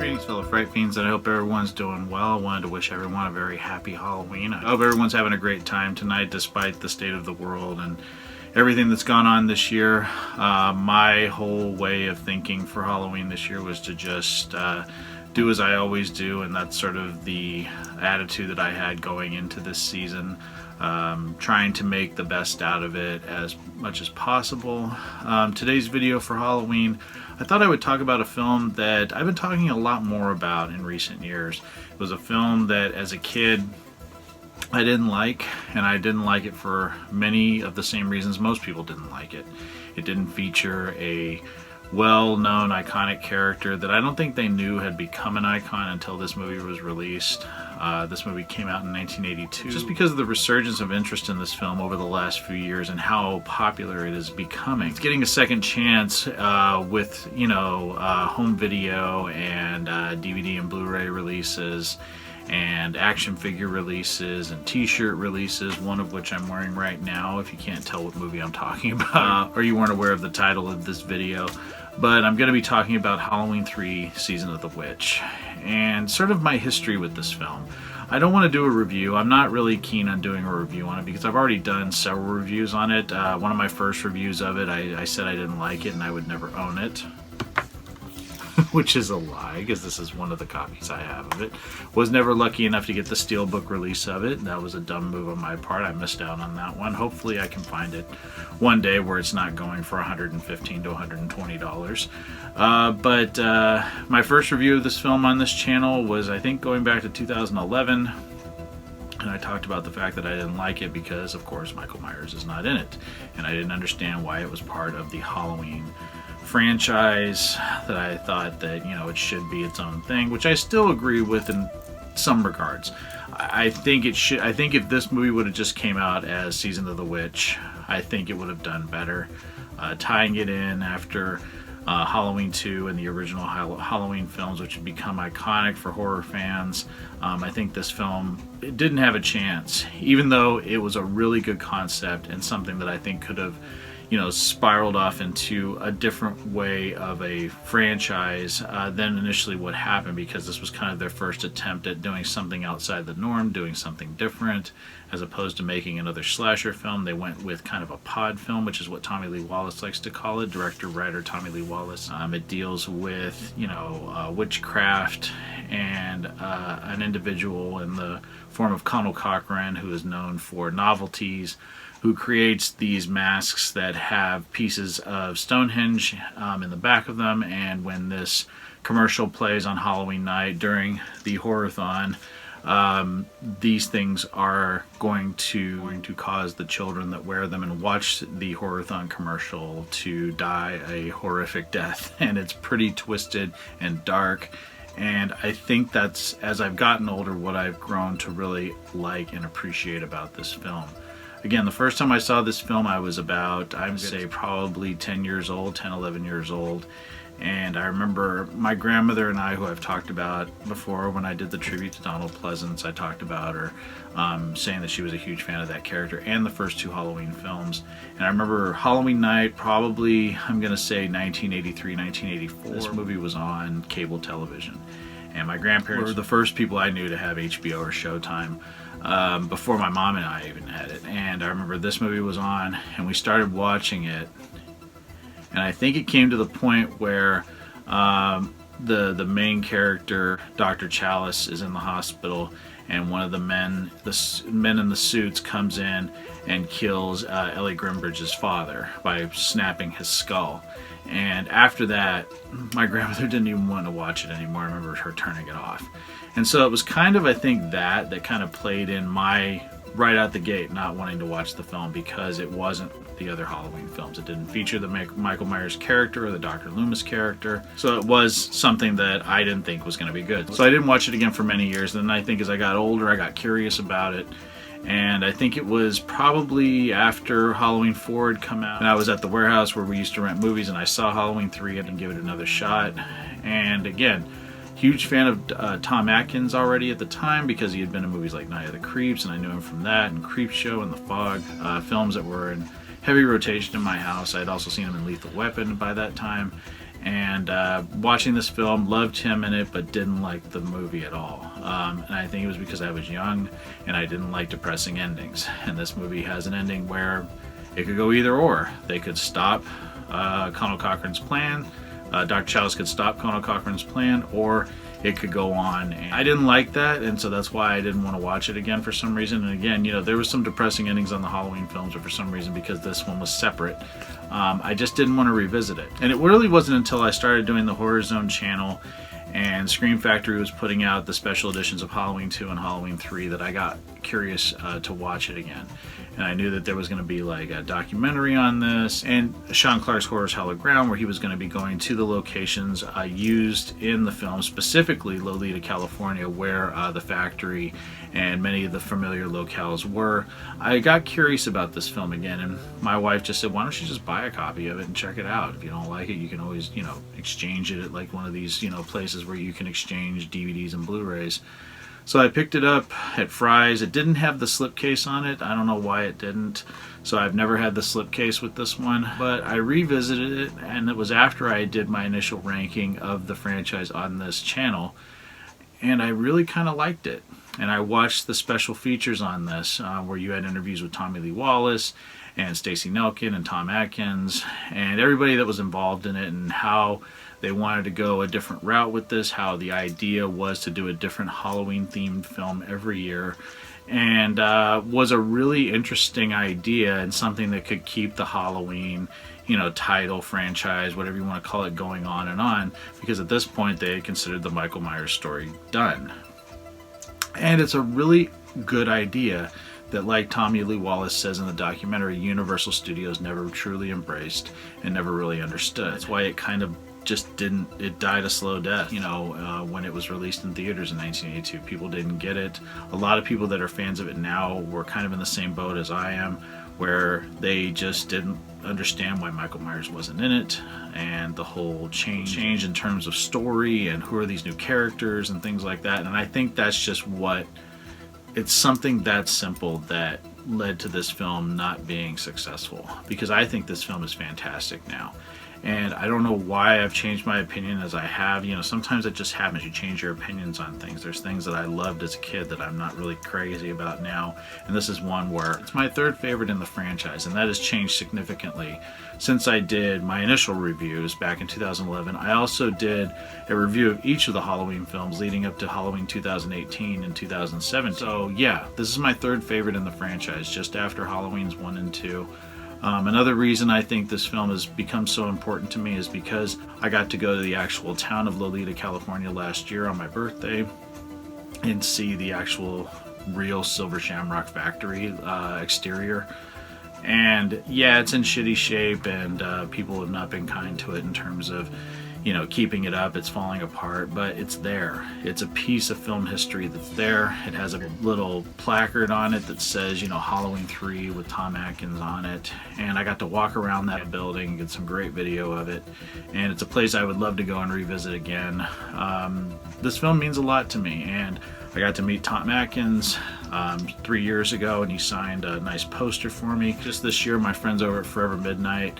Greetings, fellow Fright Fiends, and I hope everyone's doing well. I wanted to wish everyone a very happy Halloween. I hope everyone's having a great time tonight despite the state of the world and everything that's gone on this year. My whole way of thinking for Halloween this year was to just do as I always do, and that's sort of the attitude that I had going into this season. Trying to make the best out of it as much as possible. Today's video for Halloween, I thought I would talk about a film that I've been talking a lot more about in recent years. It was a film that as a kid I didn't like, and I didn't like it for many of the same reasons most people didn't like it. It didn't feature a well-known iconic character that I don't think they knew had become an icon until this movie was released. This movie came out in 1982. Just because of the resurgence of interest in this film over the last few years and how popular it is becoming. It's getting a second chance with, home video and DVD and Blu-ray releases and action figure releases and t-shirt releases, one of which I'm wearing right now, if you can't tell what movie I'm talking about, or you weren't aware of the title of this video. But I'm going to be talking about Halloween 3 Season of the Witch and sort of my history with this film. I don't want to do a review. I'm not really keen on doing a review on it because I've already done several reviews on it. One of my first reviews of it, I said I didn't like it and I would never own it. Which is a lie, because this is one of the copies I have of it. Was never lucky enough to get the steelbook release of it. That was a dumb move on my part. I missed out on that one. Hopefully I can find it one day where it's not going for $115 to $120. But my first review of this film on this channel was, I think, going back to 2011. And I talked about the fact that I didn't like it because, of course, Michael Myers is not in it. And I didn't understand why it was part of the Halloween franchise, that I thought that, it should be its own thing, which I still agree with in some regards. I think it should. I think if this movie would have just came out as Season of the Witch, I think it would have done better. Tying it in after Halloween 2 and the original Halloween films, which had become iconic for horror fans. I think this film, it didn't have a chance, even though it was a really good concept and something that I think could have spiraled off into a different way of a franchise than initially what happened, because this was kind of their first attempt at doing something outside the norm, doing something different, as opposed to making another slasher film. They went with kind of a pod film, which is what Tommy Lee Wallace likes to call it, director-writer Tommy Lee Wallace. It deals with, witchcraft and an individual in the form of Conal Cochran, who is known for novelties, who creates these masks that have pieces of Stonehenge in the back of them. And when this commercial plays on Halloween night during the Horror-thon, these things are going to cause the children that wear them and watch the Horror-thon commercial to die a horrific death. And it's pretty twisted and dark. And I think that's, as I've gotten older, what I've grown to really like and appreciate about this film. Again, the first time I saw this film, I was about, I would say, probably 10 years old, 10, 11 years old. And I remember my grandmother and I, who I've talked about before, when I did the tribute to Donald Pleasance, I talked about her saying that she was a huge fan of that character and the first two Halloween films. And I remember Halloween night, probably, I'm going to say 1983, 1984, this movie was on cable television. And my grandparents were the first people I knew to have HBO or Showtime. Before my mom and I even had it. And I remember this movie was on and we started watching it, and I think it came to the point where the main character, Dr. Chalice, is in the hospital, and one of the men in the suits comes in and kills Ellie Grimbridge's father by snapping his skull. And after that, my grandmother didn't even want to watch it anymore. I remember her turning it off. And so it was kind of, I think, that kind of played in my, right out the gate, not wanting to watch the film, because it wasn't the other Halloween films. It didn't feature the Michael Myers character or the Dr. Loomis character. So it was something that I didn't think was going to be good. So I didn't watch it again for many years. And then I think as I got older, I got curious about it. And I think it was probably after Halloween 4 had come out, and I was at the warehouse where we used to rent movies, and I saw Halloween 3 and give it another shot. And again, huge fan of Tom Atkins already at the time, because he had been in movies like Night of the Creeps, and I knew him from that, and Creepshow and The Fog, films that were in heavy rotation in my house. I had also seen him in Lethal Weapon by that time. And watching this film, loved him in it, but didn't like the movie at all. And I think it was because I was young and I didn't like depressing endings. And this movie has an ending where it could go either or. They could stop Colonel Cochrane's plan, Dr. Chalice could stop Colonel Cochrane's plan, or it could go on. And I didn't like that, and so that's why I didn't want to watch it again for some reason. And again, you know, there was some depressing endings on the Halloween films, but for some reason, because this one was separate, I just didn't want to revisit it. And it really wasn't until I started doing the Horror Zone channel and Scream Factory was putting out the special editions of Halloween 2 and Halloween 3 that I got curious to watch it again. And I knew that there was going to be like a documentary on this, and Sean Clark's Horror's Hallowed Ground, where he was going to be going to the locations used in the film, specifically Lolita, California, where the factory and many of the familiar locales were. I got curious about this film again, and my wife just said, why don't you just buy a copy of it and check it out? If you don't like it, you can always, you know, exchange it at like one of these, you know, places where you can exchange DVDs and Blu-rays. So I picked it up at Fry's. It didn't have the slipcase on it. I don't know why it didn't. So I've never had the slipcase with this one. But I revisited it, and it was after I did my initial ranking of the franchise on this channel. And I really kind of liked it. And I watched the special features on this, where you had interviews with Tommy Lee Wallace and Stacey Nelkin and Tom Atkins and everybody that was involved in it, and how they wanted to go a different route with this, how the idea was to do a different Halloween themed film every year, and was a really interesting idea and something that could keep the Halloween, you know, title, franchise, whatever you want to call it, going on, because at this point they had considered the Michael Myers story done. And it's a really good idea that, like Tommy Lee Wallace says in the documentary, Universal Studios never truly embraced and never really understood. That's why it kind of just didn't, it died a slow death, you know, when it was released in theaters in 1982. People didn't get it. A lot of people that are fans of it now were kind of in the same boat as I am, where they just didn't understand why Michael Myers wasn't in it, and the whole change in terms of story and who are these new characters and things like that. And I think that's just what, it's something that simple that led to this film not being successful, because I think this film is fantastic now. And I don't know why I've changed my opinion as I have. You know, sometimes it just happens. You change your opinions on things. There's things that I loved as a kid that I'm not really crazy about now. And this is one where it's my third favorite in the franchise. And that has changed significantly since I did my initial reviews back in 2011. I also did a review of each of the Halloween films leading up to Halloween 2018 and 2007. So yeah, this is my third favorite in the franchise, just after Halloween's 1 and 2. Another reason I think this film has become so important to me is because I got to go to the actual town of Lolita, California last year on my birthday and see the actual real Silver Shamrock factory exterior. And yeah, it's in shitty shape, and people have not been kind to it in terms of, you know, keeping it up. It's falling apart, but it's there. It's a piece of film history that's there. It has a little placard on it that says, you know, Halloween 3 with Tom Atkins on it. And I got to walk around that building, get some great video of it. And it's a place I would love to go and revisit again. This film means a lot to me, and I got to meet Tom Atkins 3 years ago, and he signed a nice poster for me. Just this year, my friends over at Forever Midnight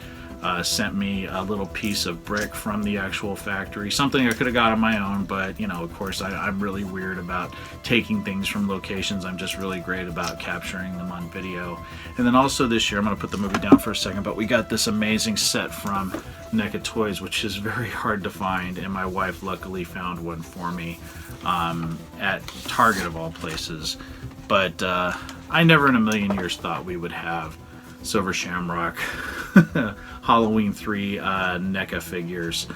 sent me a little piece of brick from the actual factory, something I could have got on my own, but you know, of course, I'm really weird about taking things from locations. I'm just really great about capturing them on video. And then also this year, I'm going to put the movie down for a second, but we got this amazing set from NECA Toys, which is very hard to find, and my wife luckily found one for me at Target of all places. But I never in a million years thought we would have Silver Shamrock Halloween 3 NECA figures.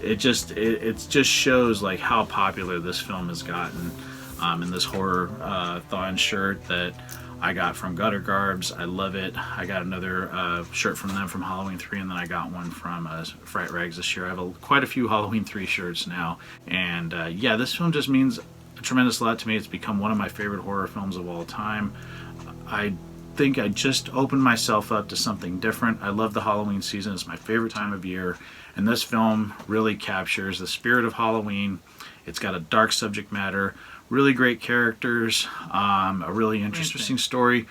It just shows like how popular this film has gotten. In this horror thon shirt that I got from Gutter Garbs, I love it. I got another shirt from them from Halloween 3, and then I got one from Fright Rags this year. I have quite a few Halloween 3 shirts now, and yeah, this film just means a tremendous lot to me. It's become one of my favorite horror films of all time. I think I just opened myself up to something different. I love the Halloween season. It's my favorite time of year, and this film really captures the spirit of Halloween. It's got a dark subject matter, really great characters, a really interesting story,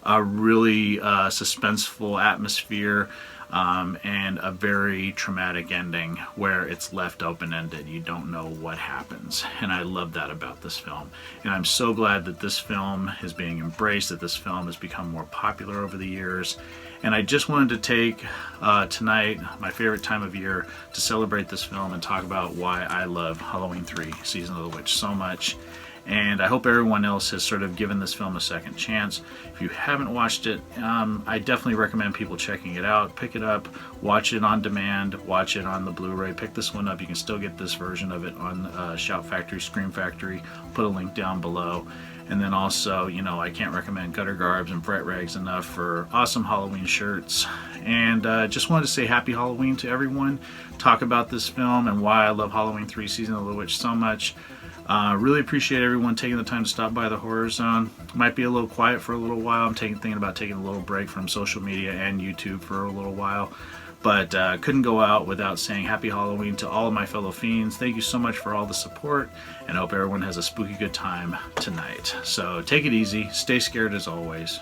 a really suspenseful atmosphere. and a very traumatic ending where it's left open-ended. You don't know what happens, and I love that about this film. And I'm so glad that this film is being embraced, that this film has become more popular over the years. And I just wanted to take tonight, my favorite time of year, to celebrate this film and talk about why I love Halloween 3 Season of the Witch so much. And I hope everyone else has sort of given this film a second chance. If you haven't watched it, I definitely recommend people checking it out. Pick it up, watch it on demand, watch it on the Blu-ray. Pick this one up. You can still get this version of it on Shout Factory, Scream Factory. Put a link down below. And then also, you know, I can't recommend Gutter Garbs and Brett Rags enough for awesome Halloween shirts. And just wanted to say happy Halloween to everyone. Talk about this film and why I love Halloween 3 Season of the Witch so much. Really appreciate everyone taking the time to stop by the Horror Zone. Might be a little quiet for a little while. I'm thinking about taking a little break from social media and YouTube for a little while. But couldn't go out without saying happy Halloween to all of my fellow fiends. Thank you so much for all the support, and I hope everyone has a spooky good time tonight. So take it easy. Stay scared as always.